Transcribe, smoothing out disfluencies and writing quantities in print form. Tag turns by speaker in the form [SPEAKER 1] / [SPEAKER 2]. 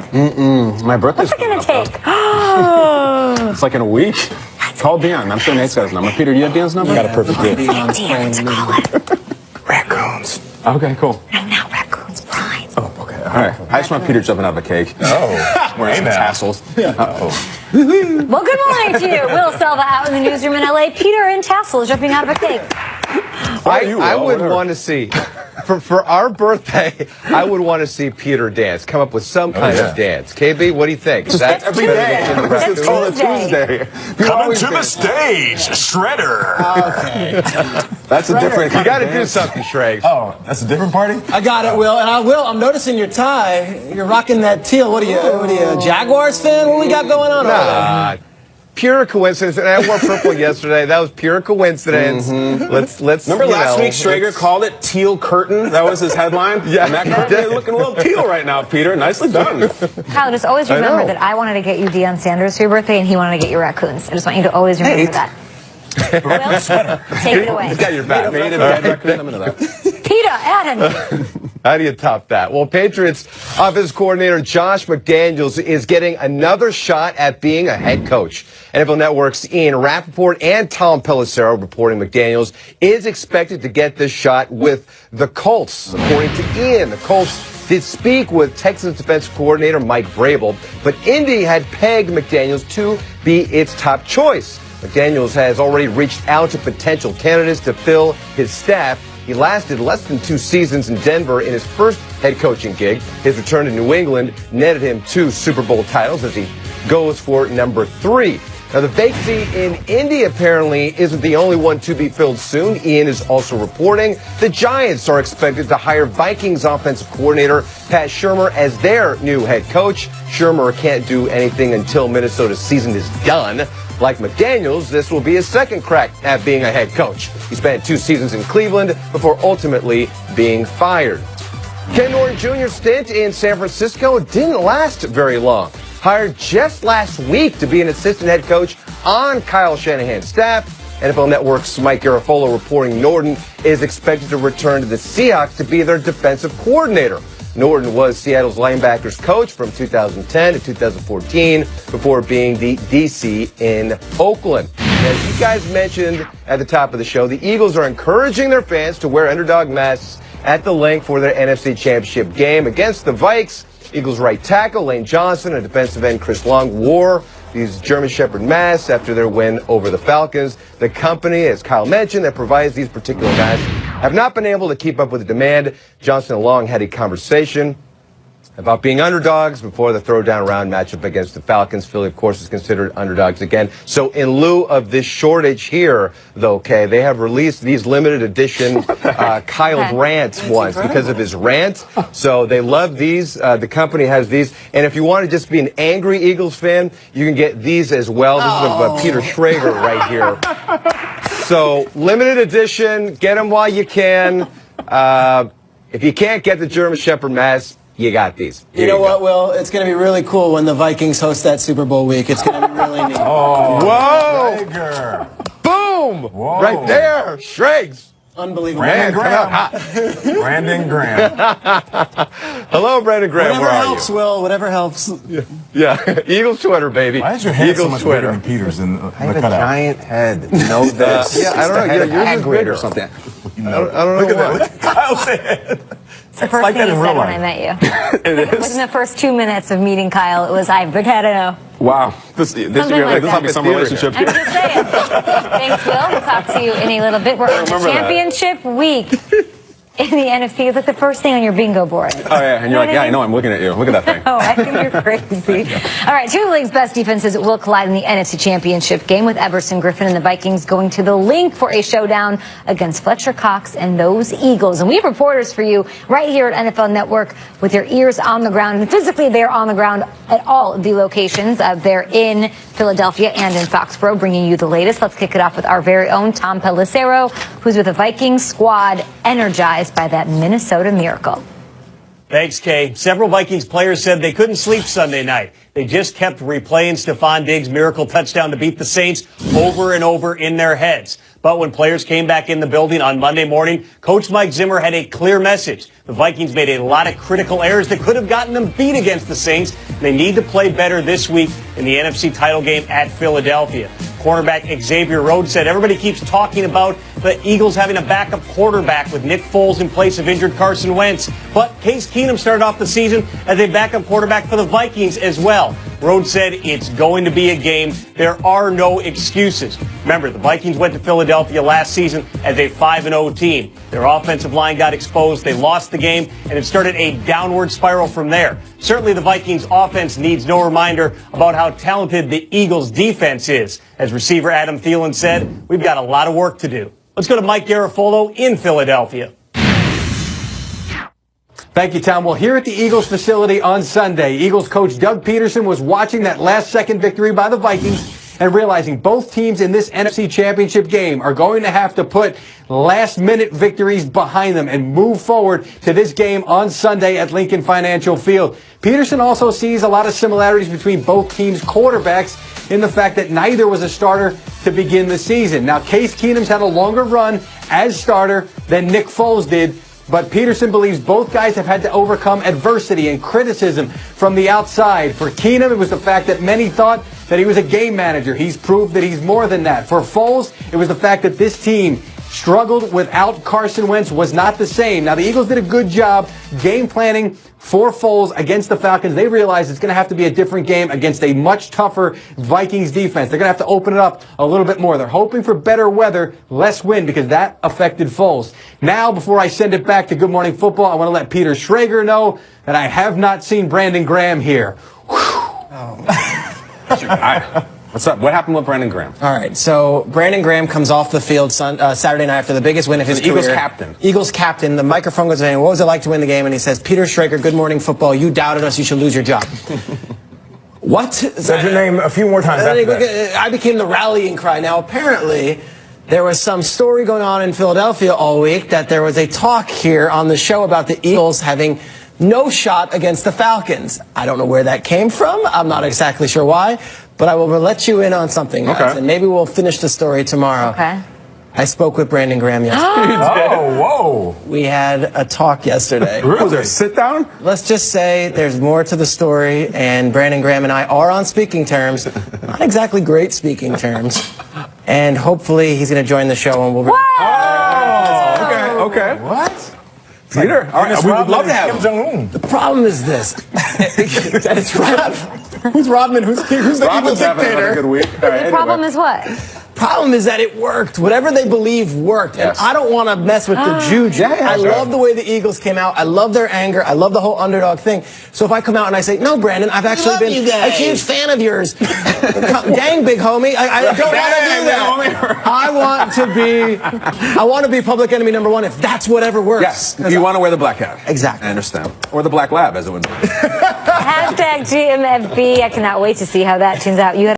[SPEAKER 1] bud?
[SPEAKER 2] My birthday's
[SPEAKER 1] What's it going to take?
[SPEAKER 2] It's like in a week. Call Dion. I'm sure Nate's got his number. Peter, do you have Dion's number?
[SPEAKER 3] Got a perfect gift.
[SPEAKER 1] Dion to call it.
[SPEAKER 3] Raccoons.
[SPEAKER 2] Okay, cool.
[SPEAKER 1] And now raccoons prime.
[SPEAKER 2] Oh, okay. All right. I just want Peter jumping out of a cake.
[SPEAKER 3] Oh.
[SPEAKER 2] Wearing some tassels.
[SPEAKER 3] Uh-oh.
[SPEAKER 1] Well, good morning to you. Will Selva out in the newsroom in L.A. Peter in tassels jumping out of a cake.
[SPEAKER 4] I would want to see, for our birthday, I would want to see Peter dance, come up with some kind of dance. KB, what do you think? Is that
[SPEAKER 2] Every day.
[SPEAKER 1] It's
[SPEAKER 2] Tuesday.
[SPEAKER 5] Coming to the stage, Shredder.
[SPEAKER 2] Okay. That's a different
[SPEAKER 4] You got to do something, Shrek.
[SPEAKER 2] Oh, that's a different party?
[SPEAKER 6] I got it, Will. And I'm noticing your tie. You're rocking that teal. What are you, a Jaguars fan? What we got going on over there?
[SPEAKER 4] Pure coincidence. And I wore purple yesterday. That was pure coincidence. Let's
[SPEAKER 2] Remember last week Schrager
[SPEAKER 4] let's-
[SPEAKER 2] called it teal curtain? That was his headline?
[SPEAKER 4] Yeah,
[SPEAKER 2] And that curtain is looking a little teal right now, Peter. Nicely done.
[SPEAKER 1] Kyle, just always remember that I wanted to get you Deion Sanders for your birthday and he wanted to get you raccoons. I just want you to always remember that. Will, take it away.
[SPEAKER 4] He's got your back.
[SPEAKER 2] Made a bad raccoon. I'm into that.
[SPEAKER 1] Peter, Adam.
[SPEAKER 4] How do you top that? Well, Patriots offensive coordinator Josh McDaniels is getting another shot at being a head coach. NFL Network's Ian Rappaport and Tom Pelissero reporting McDaniels is expected to get this shot with the Colts. According to Ian, the Colts did speak with Texans defensive coordinator Mike Vrabel, but Indy had pegged McDaniels to be its top choice. McDaniels has already reached out to potential candidates to fill his staff. He lasted less than 2 seasons in Denver in his first head coaching gig. His return to New England netted him 2 Super Bowl titles as he goes for number 3. Now, the vacancy in Indy apparently isn't the only one to be filled soon. Ian is also reporting the Giants are expected to hire Vikings offensive coordinator Pat Shurmur as their new head coach. Shurmur can't do anything until Minnesota's season is done. Like McDaniels, this will be his second crack at being a head coach. He spent 2 seasons in Cleveland before ultimately being fired. Ken Norton Jr.'s stint in San Francisco didn't last very long. Hired just last week to be an assistant head coach on Kyle Shanahan's staff. NFL Network's Mike Garafolo reporting Norton is expected to return to the Seahawks to be their defensive coordinator. Norton was Seattle's linebackers coach from 2010 to 2014 before being the DC in Oakland. As you guys mentioned at the top of the show, the Eagles are encouraging their fans to wear underdog masks at the link for their NFC Championship game against the Vikes. Eagles right tackle Lane Johnson and defensive end Chris Long wore these German Shepherd masks after their win over the Falcons. The company, as Kyle mentioned, that provides these particular masks have not been able to keep up with the demand. Johnson and Long had a conversation about being underdogs before the throwdown round matchup against the Falcons. Philly, of course, is considered underdogs again. So in lieu of this shortage here, though, okay, they have released these limited edition Kyle Rants ones because of his rant. So they love these. The company has these. And if you want to just be an angry Eagles fan, you can get these as well. This is Peter Schrager right here. So limited edition. Get them while you can. If you can't get the German Shepherd mask, you got these.
[SPEAKER 6] You know what, Will? It's going to be really cool when the Vikings host that Super Bowl week. It's going to be really neat.
[SPEAKER 4] Whoa!
[SPEAKER 5] Tiger.
[SPEAKER 4] Boom!
[SPEAKER 5] Whoa.
[SPEAKER 4] Right there. Shregs.
[SPEAKER 6] Unbelievable.
[SPEAKER 5] Brandon
[SPEAKER 4] come out
[SPEAKER 5] Graham. Brandon Graham.
[SPEAKER 4] Hello, Brandon Graham.
[SPEAKER 6] Whatever
[SPEAKER 4] Where are
[SPEAKER 6] helps,
[SPEAKER 4] you?
[SPEAKER 6] Will. Whatever helps.
[SPEAKER 4] Yeah. Eagles Twitter, baby.
[SPEAKER 5] Why is your head
[SPEAKER 4] Eagles
[SPEAKER 5] so much
[SPEAKER 4] Twitter.
[SPEAKER 5] bigger than Peter's in the
[SPEAKER 2] I have a
[SPEAKER 5] cutout?
[SPEAKER 2] giant head. You know this.
[SPEAKER 4] Yeah, I don't know.
[SPEAKER 2] It's the head of
[SPEAKER 4] Yours is
[SPEAKER 2] Hagrid
[SPEAKER 4] bigger.
[SPEAKER 2] or something.
[SPEAKER 5] You know.
[SPEAKER 4] I don't know
[SPEAKER 5] Look at
[SPEAKER 4] why.
[SPEAKER 5] that. Look at Kyle's head.
[SPEAKER 1] It's the first
[SPEAKER 5] like
[SPEAKER 1] thing
[SPEAKER 5] that
[SPEAKER 1] you
[SPEAKER 5] in
[SPEAKER 1] said
[SPEAKER 5] real
[SPEAKER 1] when I
[SPEAKER 5] life.
[SPEAKER 1] met you.
[SPEAKER 2] It is.
[SPEAKER 1] Within the first 2 minutes of meeting Kyle, it was, I have a big head, I know.
[SPEAKER 2] Wow. This
[SPEAKER 1] Something
[SPEAKER 2] might
[SPEAKER 1] like that.
[SPEAKER 2] be some relationship
[SPEAKER 1] I'm
[SPEAKER 2] here.
[SPEAKER 1] just saying. Thanks, Will. We'll talk to you in a little bit. We're on
[SPEAKER 2] remember that.
[SPEAKER 1] championship week in the NFC. It's like the first thing on your bingo board.
[SPEAKER 2] Oh, yeah. And you're like, yeah, I know. I'm looking at you. Look at that thing.
[SPEAKER 1] Oh, I think you're crazy. All right, 2 of the league's best defenses will collide in the NFC Championship game, with Everson Griffin and the Vikings going to the link for a showdown against Fletcher Cox and those Eagles. And we have reporters for you right here at NFL Network with your ears on the ground. And physically, they're on the ground at all of the locations. They're in Philadelphia and in Foxborough, bringing you the latest. Let's kick it off with our very own Tom Pelissero, who's with the Vikings squad, energized by that Minnesota miracle.
[SPEAKER 7] Thanks, Kay. Several Vikings players said they couldn't sleep Sunday night. They just kept replaying Stephon Diggs' miracle touchdown to beat the Saints over and over in their heads. But when players came back in the building on Monday morning, Coach Mike Zimmer had a clear message. The Vikings made a lot of critical errors that could have gotten them beat against the Saints. They need to play better this week in the NFC title game at Philadelphia. Cornerback Xavier Rhodes said everybody keeps talking about the Eagles having a backup quarterback with Nick Foles in place of injured Carson Wentz. But Case Keenum started off the season as a backup quarterback for the Vikings as well. Rhodes said it's going to be a game. There are no excuses. Remember, the Vikings went to Philadelphia last season as a 5-0 team. Their offensive line got exposed. They lost the game, and it started a downward spiral from there. Certainly, the Vikings offense needs no reminder about how talented the Eagles defense is. As receiver Adam Thielen said, we've got a lot of work to do. Let's go to Mike Garafolo in Philadelphia.
[SPEAKER 8] Thank you, Tom. Well, here at the Eagles facility on Sunday, Eagles coach Doug Peterson was watching that last-second victory by the Vikings and realizing both teams in this NFC Championship game are going to have to put last-minute victories behind them and move forward to this game on Sunday at Lincoln Financial Field. Peterson also sees a lot of similarities between both teams' quarterbacks in the fact that neither was a starter to begin the season. Now, Case Keenum's had a longer run as starter than Nick Foles did, but Peterson believes both guys have had to overcome adversity and criticism from the outside. For Keenum, it was the fact that many thought that he was a game manager. He's proved that he's more than that. For Foles, it was the fact that this team struggled without Carson Wentz, was not the same. Now, the Eagles did a good job game planning for Foles against the Falcons. They realized it's going to have to be a different game against a much tougher Vikings defense. They're going to have to open it up a little bit more. They're hoping for better weather, less wind, because that affected Foles. Now, before I send it back to Good Morning Football, I want to let Peter Schrager know that I have not seen Brandon Graham here.
[SPEAKER 2] That's your guy. What's up? What happened with Brandon Graham?
[SPEAKER 6] All right, so Brandon Graham comes off the field Saturday night after the biggest win of his career.
[SPEAKER 2] Eagles captain.
[SPEAKER 6] Eagles captain. The microphone goes in. What was it like to win the game? And he says, Peter Schrager, Good Morning Football, you doubted us. You should lose your job. What?
[SPEAKER 5] Said your name a few more times after that.
[SPEAKER 6] I became the rallying cry. Now, apparently, there was some story going on in Philadelphia all week that there was a talk here on the show about the Eagles having no shot against the Falcons. I don't know where that came from. I'm not exactly sure why. But I will let you in on something, guys,
[SPEAKER 2] okay.
[SPEAKER 6] And maybe we'll finish the story tomorrow.
[SPEAKER 1] Okay.
[SPEAKER 6] I spoke with Brandon Graham yesterday.
[SPEAKER 5] Oh, whoa.
[SPEAKER 6] We had a talk yesterday.
[SPEAKER 2] Was there a sit-down?
[SPEAKER 6] Let's just say there's more to the story, and Brandon Graham and I are on speaking terms. Not exactly great speaking terms. And hopefully he's going to join the show, and we'll...
[SPEAKER 2] Oh, okay.
[SPEAKER 5] What?
[SPEAKER 2] Peter, all right, we would love to have
[SPEAKER 5] Kim
[SPEAKER 2] him.
[SPEAKER 5] Jong-un.
[SPEAKER 6] The problem is this. That it's Rod. Who's Rodman? Who's the evil
[SPEAKER 2] Robin's having
[SPEAKER 6] dictator?
[SPEAKER 2] a good week. All right,
[SPEAKER 1] The problem is what?
[SPEAKER 6] Problem is that it worked. Whatever they believe worked.
[SPEAKER 2] Yes.
[SPEAKER 6] And I don't want to mess with the juju. I love the way the Eagles came out. I love their anger. I love the whole underdog thing. So if I come out and I say, no, Brandon, I've actually been a huge fan of yours. Dang, big homie. I don't want to do that. I want to be public enemy number one if that's whatever works.
[SPEAKER 2] Yes, you want to wear the black hat.
[SPEAKER 6] Exactly.
[SPEAKER 2] I understand. Or the black lab, as it would be.
[SPEAKER 1] Hashtag GMFB. I cannot wait to see how that turns out. You had